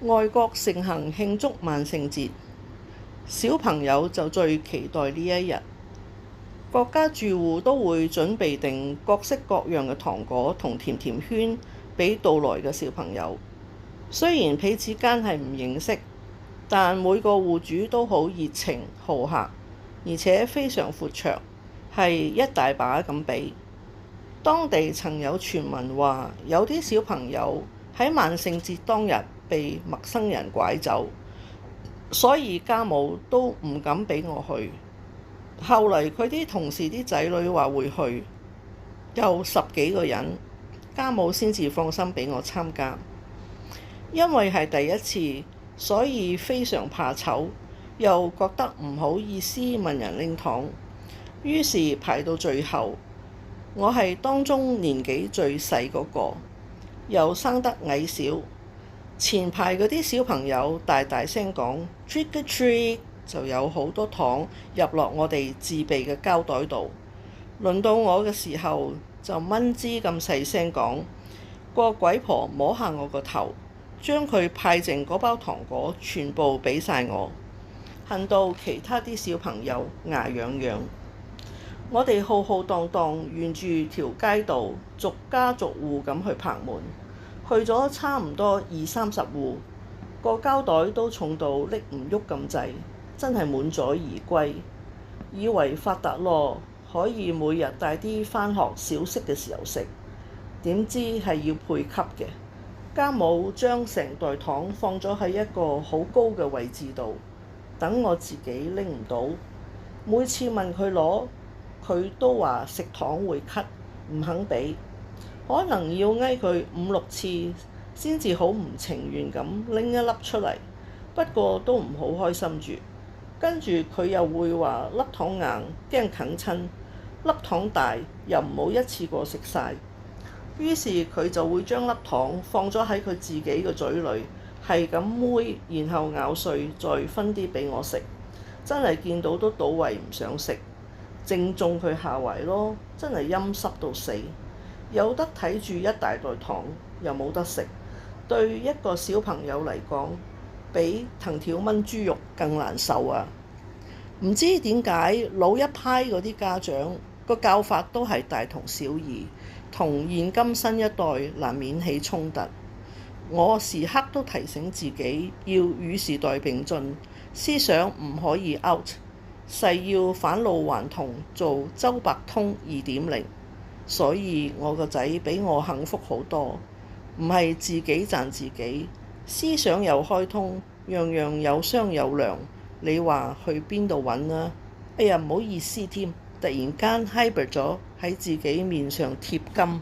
外國盛行慶祝萬聖節，小朋友就最期待呢一日。各家住戶都會準備定各式各樣嘅糖果同甜甜圈俾到來嘅小朋友。雖然彼此間係唔認識，但每個戶主都好熱情好客，而且非常闊綽，係一大把咁俾。當地曾有傳聞話，有啲小朋友喺萬聖節當日被陌生人拐走，所以家母都唔敢俾我去。後嚟佢啲同事啲仔女話會去，有10幾個人，家母先至放心俾我參加。因為係第一次，所以非常怕醜，又覺得唔好意思問人拎糖，於是排到最後。我係當中年紀最細嗰個，又生得矮小。前排嗰啲小朋友大大聲講 trick or treat， 就有好多糖入落我哋自備嘅膠袋度。輪到我嘅時候，就蚊滋咁細聲講，個鬼婆摸下我個頭，將佢派剩嗰包糖果全部俾晒我，恨到其他啲小朋友牙癢癢。我哋浩浩蕩蕩沿住條街道，逐家逐戶咁去拍門，去咗差唔多20-30戶，個膠袋都重到拎唔喐咁滯，真係滿載而歸。以為發達咯，可以每日帶啲返學小息嘅時候食，點知係要配給嘅。家母將成袋糖放咗喺一個好高嘅位置度，等我自己拎唔到。每次問佢攞，佢都話食糖會咳，唔肯俾。可能要嗌佢5-6次先至好唔情願咁拎一粒出嚟，不過都唔好開心住。跟住佢又會話粒糖硬，驚啃親；粒糖大又唔好一次過食晒。於是佢就會將粒糖放咗喺佢自己嘅嘴裏，係咁搣，然後咬碎，再分啲俾我食。真係見到都倒胃唔想食，正中佢下懷咯，真係陰濕到死。有得睇住一大袋糖，又冇得食，對一個小朋友嚟講，比藤條炆豬肉更難受啊！唔知點解老一派嗰啲家長個教法都係大同小異，同現今新一代難免起衝突。我時刻都提醒自己要與時代並進，思想唔可以 out， 誓要返老還童，做周伯通2.0。所以我個仔比我幸福好多，唔係自己賺自己，思想又開通，樣樣有商有量。你話去邊度揾啊？哎呀，唔好意思添，突然間 hybrid 咗喺自己面上貼金。